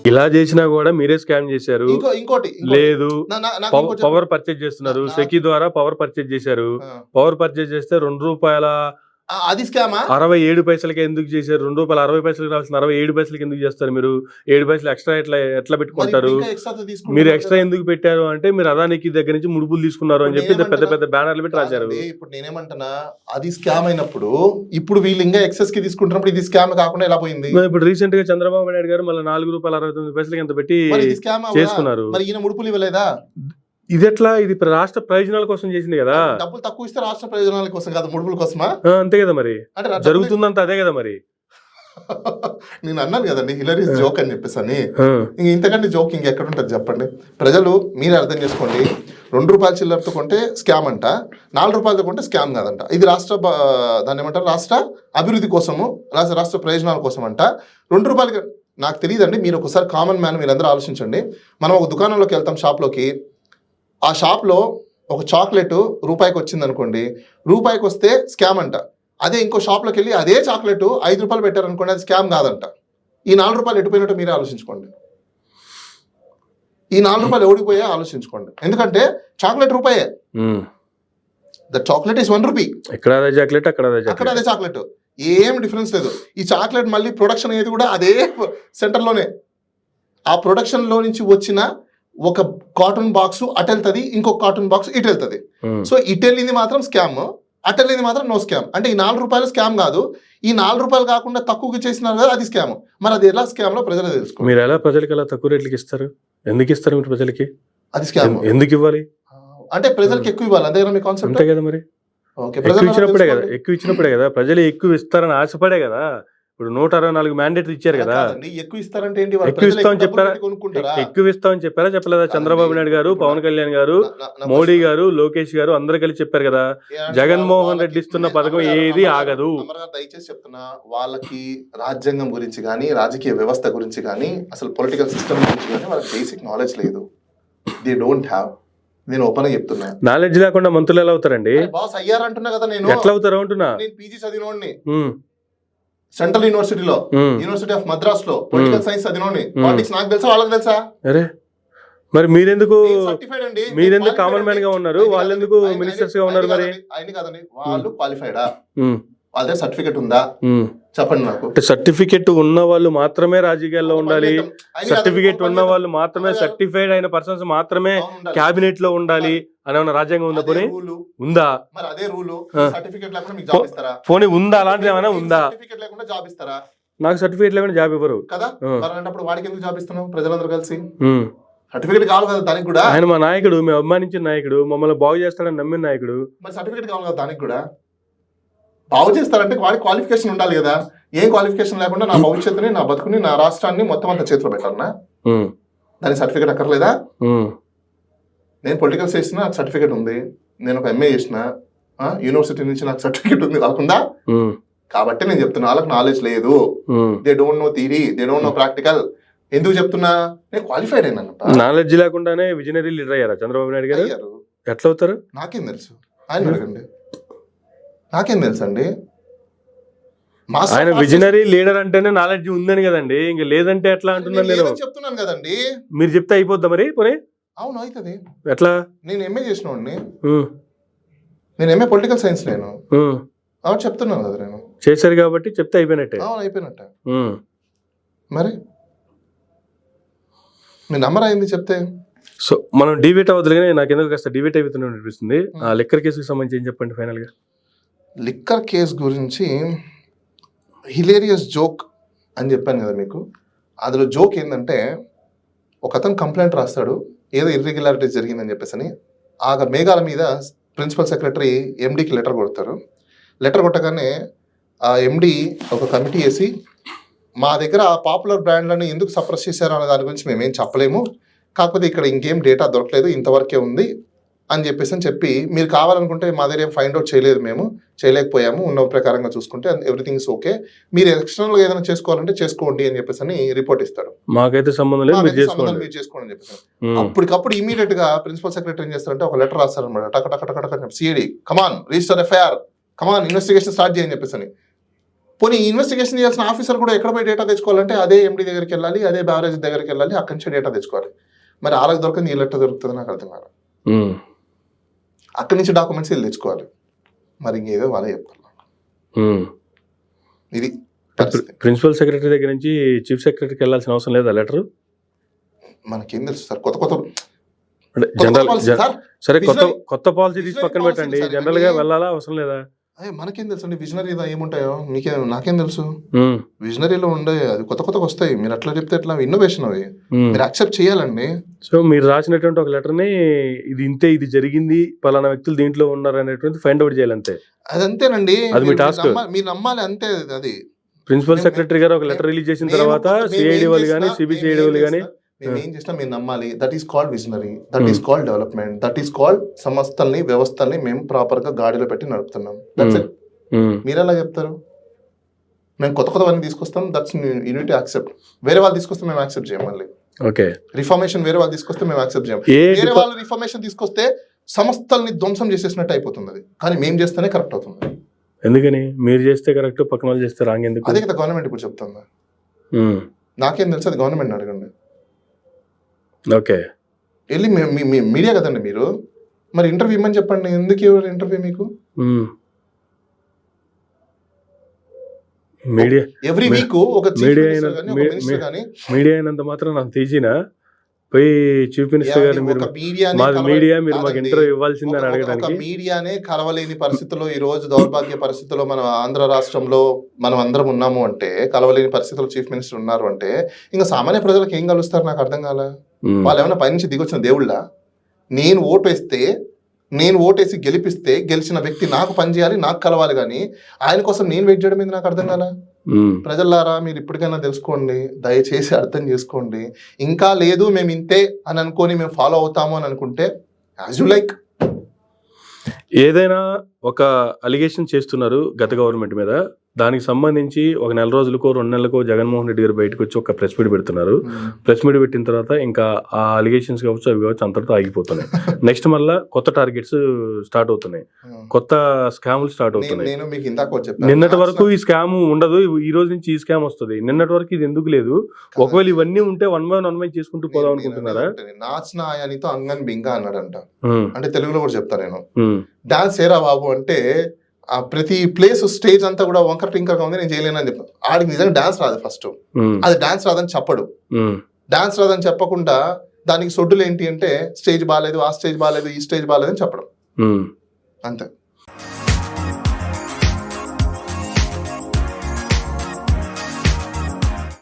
ఇలా చేసినా కూడా మీరే స్కామ్ చేశారు. ఇంకోటి లేదు, పవర్ పర్చేజ్ చేస్తున్నారు, సెకీ ద్వారా పవర్ పర్చేజ్ చేశారు. పవర్ పర్చేజ్ చేస్తే ₹2 అది స్కామా 67 పైసలకి ఎందుకు చేశారు? ₹2.60 రావాల్సిన 67 పైసలకి ఎందుకు చేస్తారు? మీరు 7 పైసలు ఎక్స్ట్రా ఎట్లా పెట్టుకుంటారు? మీరు ఎక్స్ట్రా ఎందుకు పెట్టారు అంటే మీరు అదానికి దగ్గర నుంచి ముడుపులు తీసుకున్నారు అని చెప్పి పెద్ద పెద్ద బ్యానర్లు పెట్టి రాశారు. ఇప్పుడు నేనేమంటున్నా, అది స్కామ్ అయినప్పుడు ఇప్పుడు వీళ్ళు ఇంకా ఎక్సెస్ కి తీసుకుంటున్నప్పుడు ఇది స్కామ్ కాకుండా ఎలా పోయింది? ఇప్పుడు రీసెంట్ గా చంద్రబాబు నాయుడు గారు మళ్ళీ ₹4.69 ఎంత పెట్టి చేసుకున్నారు. మరి ఈయన ముడుపులు ఇవ్వలేదా? ఇది ఎట్లా? ఇది రాష్ట్ర ప్రయోజనాల కోసం చేసింది కదా. డబ్బులు తక్కువ ఇస్తే రాష్ట్ర ప్రయోజనాల కోసం కాదు, ముడుపుల కోసమా? అంతే కదా మరి, జరుగుతుందంత అదే కదా మరి. నేను అన్నాను కదండి హిలరీస్ జోక్ అని చెప్పేసి అని. ఇంతకంటే జోక్ ఇంకెక్కడ ఉంటుంది చెప్పండి? ప్రజలు మీరే అర్థం చేసుకోండి. ₹2 చిల్లరతో కొంటే స్కామ్ అంట, ₹4 కొంటే స్కామ్ కాదంట. ఇది దాన్ని ఏమంటారు, రాష్ట్ర అభివృద్ధి కోసము, రాష్ట్ర ప్రయోజనాల కోసం అంట. ₹2 నాకు తెలియదండి. మీరు ఒకసారి కామన్ మ్యాన్ మీరందరూ ఆలోచించండి. మనం ఒక దుకాణంలోకి వెళ్తాం, షాప్లోకి. ఆ షాప్లో ఒక చాక్లెట్ ₹1 వచ్చింది అనుకోండి, ₹1 వస్తే స్కామ్ అంట. అదే ఇంకో షాప్లోకి వెళ్ళి అదే చాక్లెట్ ₹5 పెట్టారనుకోండి, అది స్కామ్ కాదంట. ఈ ₹4 ఎటుపోయినట్టు మీరే ఆలోచించుకోండి. ఈ ₹4 ఎవడిపోయా ఆలోచించుకోండి. ఎందుకంటే చాక్లెట్ ₹1. The chocolate is ₹1. ఇక్కడ అదే చాక్లెట్, అక్కడ అదే చాక్లెట్, ఏం డిఫరెన్స్ లేదు. ఈ చాక్లెట్ మళ్ళీ ప్రొడక్షన్ అనేది కూడా అదే సెంటర్లోనే. ఆ ప్రొడక్షన్లో నుంచి వచ్చిన ఒక కాటన్ బాక్స్ అటు వెళ్తుంది, ఇంకొక కాటన్ బాక్స్ ఇటు వెళ్తుంది. సో ఇటు వెళ్ళింది మాత్రం స్కామ్, అటు వెళ్ళింది మాత్రం నో స్కామ్. అంటే ఈ ₹4 స్కామ్ కాదు, ఈ ₹4 కాకుండా తక్కువకి చేసినారు కదా, అది స్కామ్. మరి అది ఎలా స్కామ్ లో ప్రజలు తెలుసుకో. మీరు ఎలా ప్రజలకి ఎలా తక్కువ రేట్లకి ఇస్తారు? ఎందుకు ఇస్తారు మీరు ప్రజలకి? అది స్కామ్. ఎందుకు ఇవ్వాలి అంటే ప్రజలకి ఎక్కువ ఇవ్వాలి, అంతే కదా మీ కాన్సెప్ట్? అంతే కదా మరి. ఎక్కువ ఇచ్చినప్పుడే కదా ప్రజలు ఎక్కువ ఇస్తారని ఆశపడే కదా. ఇప్పుడు 164 మ్యాండేటరీ ఇచ్చారు కదా. ఎక్కువ ఇస్తారంటే ఏంటి? ఎక్కువ ఇస్తామని చెప్పారా? ఎక్కువ ఇస్తామని చెప్పారా చెప్పలేదా? చంద్రబాబు నాయుడు గారు, పవన్ కళ్యాణ్ గారు, మోడీ గారు, లోకేష్ గారు అందరు కలిసి చెప్పారు కదా, జగన్మోహన్ రెడ్డి ఇస్తున్న పథకం ఏది ఆగదు. దయచేసి చెప్తున్నా, వాళ్ళకి రాజ్యాంగం గురించి కానీ, రాజకీయ వ్యవస్థ గురించి కానీ, అసలు పొలిటికల్ సిస్టమ్ గురించి కానీ వాళ్ళకి బేసిక్ నాలెడ్జ్ లేదు. They don't have. నేను ఓపెన్ చెప్తున్నా, నాలెడ్జ్ లేకుండా మంత్రులు ఎలా అవుతారండి? బాస్ అయ్యారంటున్నా కదా. నేను ఎట్లా అవుతారు అంటున్నా. నేను పీజీ చదివినోడిని, సెంట్రల్ యూనివర్సిటీలో, యూనివర్సిటీ ఆఫ్ మద్రాస్ లో పొలిటికల్ సైన్స్ చదివినోడిని. పాలిటిక్స్ నాకు తెలుసా, వాళ్ళకి తెలుసా? అరే మరి మీరెందుకు కామన్ మ్యాన్ గా ఉన్నారు, వాళ్ళు ఎందుకు మినిస్టర్స్ గా ఉన్నారు? మరి ఆయన కాదండి, వాళ్ళు క్వాలిఫైడా? వాళ్ళ దగ్గర సర్టిఫికెట్ ఉందా చెప్పండి నాకు. సర్టిఫికెట్ ఉన్న వాళ్ళు మాత్రమే రాజకీయాల్లో ఉండాలి, సర్టిఫికెట్ ఉన్న వాళ్ళు మాత్రమే, సర్టిఫైడ్ అయిన పర్సన్స్ మాత్రమే క్యాబినెట్ లో ఉండాలి అనే రాజ్యాంగం ఉందా? పోనీ ఉందా? మరి అదే రూల్. సర్టిఫికెట్ లేకుండా మీకు జాబ్ ఇస్తారా? పోనీ ఉందా? అలాంటిది ఏమైనా ఉందా? సర్టిఫికెట్ లేకుండా జాబ్ ఇస్తారా? నాకు సర్టిఫికెట్ లేకుండా జాబ్ ఇవ్వరు కదా. మరి అన్నప్పుడు వాడికి ఎందుకు జాబ్ ఇస్తున్నాం? ప్రజలందరూ కలిసి సర్టిఫికెట్ కావాలి కదా దానికి కూడా. ఆయన మా నాయకుడు, మేము అభిమానించిన నాయకుడు, మమ్మల్ని బాగు చేస్తాడని నమ్మిన నాయకుడు. మరి సర్టిఫికెట్ కావాలి కదా దానికి కూడా. బాగు చేస్తారంటే వాడికి క్వాలిఫికేషన్ ఉండాలి కదా. ఏం క్వాలిఫికేషన్ లేకుండా నా భవిష్యత్తుని, నా బతుకుని, నా రాష్ట్రాన్ని మొత్తం అంతా చేతిలో పెట్టాలన్నా దానికి సర్టిఫికేట్ అక్కర్లేదా? నేను పొలిటికల్స్ చేసిన నాకు సర్టిఫికేట్ ఉంది, నేను ఒక ఎంఏ చేసిన యూనివర్సిటీ నుంచి నాకు సర్టిఫికేట్ ఉంది, వాళ్ళకుందా? కాబట్టి నేను చెప్తున్నా, వాళ్ళకి నాలెడ్జ్ లేదు. They don't know theory, they don't know practical. ఎందుకు చెప్తున్నా? నేను క్వాలిఫైడ్ అయినా. నాలెడ్జ్ లేకుండానే విజనరీ లీడర్ అయ్యారా చంద్రబాబు నాయుడు గారు? ఎట్లా అవుతారు? నాకేం తెలుసు, ఆయన అడగండి. నాకేం తెలుసు అండి. ఆయన విజనరీ లీడర్ అంటేనే నాలెడ్జ్ ఉందని కదండి, ఇంకా లేదంటే ఎట్లా అంటున్నాను నేను. చెప్తున్నాను కదండి. మీరు చెప్తే అయిపోద్దా మరి? పోనీ అవును అవుతుంది. ఎట్లా? నేను ఎంఏ చేసినోడిని, నేను ఎంఏ పొలిటికల్ సైన్స్. నేను అవును చెప్తున్నాను కదా, నేను చేశారు కాబట్టి చెప్తే అయిపోయినట్టే. అవును అయిపోయినట్టే. మరి మీ నంబర్ అయింది చెప్తే. సో మనం డిబేట్ అవ్వదు, కానీ నాకు ఎందుకు కాస్త డిబేట్ అయిపోతున్నా అనిపిస్తుంది. ఆ లిక్కర్ కేసుకి సంబంధించి ఏం చెప్పండి ఫైనల్ గా. లిక్కర్ కేసు గురించి హిలేరియస్ జోక్ అని చెప్పాను కదా మీకు. అందులో జోక్ ఏంటంటే, ఒక అతను కంప్లైంట్ రాస్తాడు ఏదో ఇర్రెగ్యులారిటీస్ జరిగిందని చెప్పేసి. ఆ మేఘాల మీద ప్రిన్సిపల్ సెక్రటరీ ఎండీకి లెటర్ కొడతారు. లెటర్ కొట్టగానే ఆ ఎండీ ఒక కమిటీ వేసి, మా దగ్గర ఆ పాపులర్ బ్రాండ్లను ఎందుకు సప్రెస్ చేశారు అనే దాని గురించి మేమేం చెప్పలేము, కాకపోతే ఇక్కడ ఇంకేం డేటా దొరకలేదు, ఇంతవరకే ఉంది అని చెప్పి, మీరు కావాలనుకుంటే మా దగ్గర ఏం ఫైండ్ అవుట్ చేయలేదు, మేము చేయలేకపోయాము, ఉన్న ప్రకారంగా చూసుకుంటే ఎవ్రీథింగ్ ఇస్ ఓకే, మీరు ఎక్స్టర్నల్గా ఏదైనా చేసుకోవాలంటే చేసుకోండి అని చెప్పేసి రిపోర్ట్ ఇస్తాడు. మాకైతే సంబంధం లేదు, మీరు చేసుకోండి అని చెప్పేసి. అప్పటికప్పుడు ఇమీడియట్ గా ప్రిన్సిపల్ సెక్రటరీ ఏం చేస్తారంటే ఒక లెటర్ రాస్తారనమాట. టక టక టక టక సిఐడి కమాన్ రిజిస్టర్ ఎఫ్ఐఆర్, కమాన్ ఇన్వెస్టిగేషన్ స్టార్ట్ చేయని చెప్పేసి. పోనీ ఇన్వెస్టిగేషన్ చేయాల్సిన ఆఫీసర్ కూడా ఎక్కడ పోయి డేటా తెచ్చుకోవాలంటే అదే ఎండి దగ్గరికి వెళ్ళాలి, అదే బ్యావరేజ్ దగ్గరికి వెళ్ళాలి, అక్కడి నుంచి డేటా తెచ్చుకోవాలి. మరి వాళ్ళకి దొరకని వీళ్ళు ఎట్లా దొరుకుతుంది నాకు అర్థం కాదు. అక్కడి నుంచి డాక్యుమెంట్స్ వీళ్ళు తెచ్చుకోవాలి. మరి ఇంకేదో వాళ్ళే చెప్తారు. ఇది ప్రిన్సిపల్ సెక్రటరీ దగ్గర నుంచి చీఫ్ సెక్రటరీకి వెళ్ళాల్సిన అవసరం లేదా లెటర్? మనకేం తెలుసు సార్, కొత్త జనరల్ సార్. సరే, కొత్త పాలసీ తీసి పక్కన పెట్టండి, జనరల్ గా వెళ్ళాలా అవసరం లేదా? మనకేం తెలుసు అండి విజనరీలో ఏముంటాయో, నాకేం తెలుసు. విజనరీలో ఉండే అది కొత్తగా వస్తాయి. మీరు అట్లా చెప్తే ఎట్లా? ఇన్నోవేషన్ అవి మీరు యాక్సెప్ట్ చేయాలండి. సో మీరు రాసినటువంటి ఒక లెటర్ ని ఇది ఇంతే, ఇది జరిగింది, పలానా వ్యక్తులు దీంట్లో ఉన్నారు అనేటువంటి ఫైండ్ అవుట్ చేయాలి అంతే. అది అంతేనండి, అది మీ టాస్క్. మీరు నమ్మాలి అంతే. అది ప్రిన్సిపల్ సెక్రటరీ గారు ఒక లెటర్ రిలీజ్ చేసిన తర్వాత సిఐడి వాళ్ళు కానీ సిబిసిఐడి వాళ్ళు కానీ మేము ఏం చేసినా మీరు నమ్మాలి. That is called visionary, that is called development, that is called సంస్థల్ని వ్యవస్థల్ని మేము ప్రాపర్ గా గాడిలో పెట్టి నడుపుతున్నాం. మీరు ఎలా చెప్తారు? మేము కొత్తవన్నీ తీసుకొస్తాం, దట్స్ యూనిట్ యాక్సెప్ట్. వేరే వాళ్ళు తీసుకొస్తే మేము యాక్సెప్ట్ చేయం. మళ్ళీ ఓకే, రిఫార్మేషన్ వేరే వాళ్ళు తీసుకొస్తే మేము యాక్సెప్ట్ చేయం. వేరే వాళ్ళు రిఫార్మేషన్ తీసుకొస్తే సంస్థల్ని ధ్వంసం చేసేసినట్టు అయిపోతుంది అది. కానీ మేము చేస్తేనే కరెక్ట్ అవుతుంది. ఎందుకని మీరు చేస్తే కరెక్ట్, పక్కన వాళ్ళు చేస్తే రాంగ్ ఎందుకు? అదే కదా గవర్నమెంట్ ఇప్పుడు చెప్తుందా. నాకేం తెలుసు, అది గవర్నమెంట్ అడగండి. ఓకే, వెళ్ళి మీడియా కదండి మీరు, మరి ఇంటర్వ్యూ ఇమ్మని చెప్పండి. ఎందుకు ఎవరు ఇంటర్వ్యూ మీకు? మీడియా ఎవ్రీ వీక్ ఒక మీడియా అయినంత మాత్రం నాకు తీసినా పోయి చీఫ్ మినిస్టర్ గారు మీరు మాది మీడియా, మీరు మాకు ఇంటర్వ్యూ ఇవ్వాల్సిందని అడగడానికి. మీడియానే కలవలేని పరిస్థితుల్లో, ఈ రోజు దౌర్భాగ్య పరిస్థితుల్లో మన ఆంధ్ర రాష్ట్రంలో మనం అందరం ఉన్నాము అంటే, కలవలేని పరిస్థితుల్లో చీఫ్ మినిస్టర్ ఉన్నారు అంటే, ఇంకా సామాన్య ప్రజలకు ఏం కలుస్తారు నాకు అర్థం కాల. వాళ్ళు ఏమైనా పైనుంచి దిగొచ్చిన దేవుళ్ళ? నేను ఓటేసి గెలిపిస్తే గెలిచిన వ్యక్తి నాకు పనిచేయాలి, నాకు కలవాలి, కానీ ఆయన కోసం నేను వెయిట్ చేయడం మీద నాకు అర్థం కాల. ప్రజలారా మీరు ఇప్పటికైనా తెలుసుకోండి, దయచేసి అర్థం చేసుకోండి. ఇంకా లేదు మేము ఇంతే అని అనుకొని మేము ఫాలో అవుతాము అని అనుకుంటే యాజ్ యు లైక్. ఏదైనా ఒక అలిగేషన్ చేస్తున్నారు గత గవర్నమెంట్ మీద, దానికి సంబంధించి ఒక నెల రోజులకో 2 నెలలకో జగన్మోహన్ రెడ్డి గారు బయటకు వచ్చి ఒక ప్రెస్ మీట్ పెడుతున్నారు. ప్రెస్ మీట్ పెట్టిన తర్వాత ఇంకా ఆ అలిగేషన్స్ కావచ్చు, అవి కావచ్చు, అంతటితో ఆగిపోతున్నాయి. నెక్స్ట్ మళ్ళీ కొత్త టార్గెట్స్ స్టార్ట్ అవుతున్నాయి, కొత్త స్కాములు స్టార్ట్ అవుతున్నాయి. నిన్నటి వరకు ఈ స్కామ్ ఉండదు, ఈ రోజు నుంచి ఈ స్కామ్ వస్తుంది. నిన్నటి వరకు ఇది ఎందుకు లేదు? ఒకవేళ ఇవన్నీ ఉంటే వన్ బై చేసుకుంటూ పోదాం అనుకుంటున్నారా? నాచనాయానితో అంగన్ బింగా అన్నాడంట. అంటే తెలుగులో కూడా చెప్తా నేను. డాన్స్ ఏరా బాబు అంటే ప్రతి ప్లేస్ స్టేజ్ అంతా కూడా వంకర టింకర్గా ఉంది, నేను చేయలేనని చెప్పాను. ఆడికి నిజంగా డాన్స్ రాదు. ఫస్ట్ అది డాన్స్ రాదని చెప్పడు. డాన్స్ రాదని చెప్పకుండా దానికి సొడ్డులు ఏంటి అంటే స్టేజ్ బాగాలేదు, ఆ స్టేజ్ బాగాలేదు, ఈ స్టేజ్ బాగాలేదు అని చెప్పడం అంతే.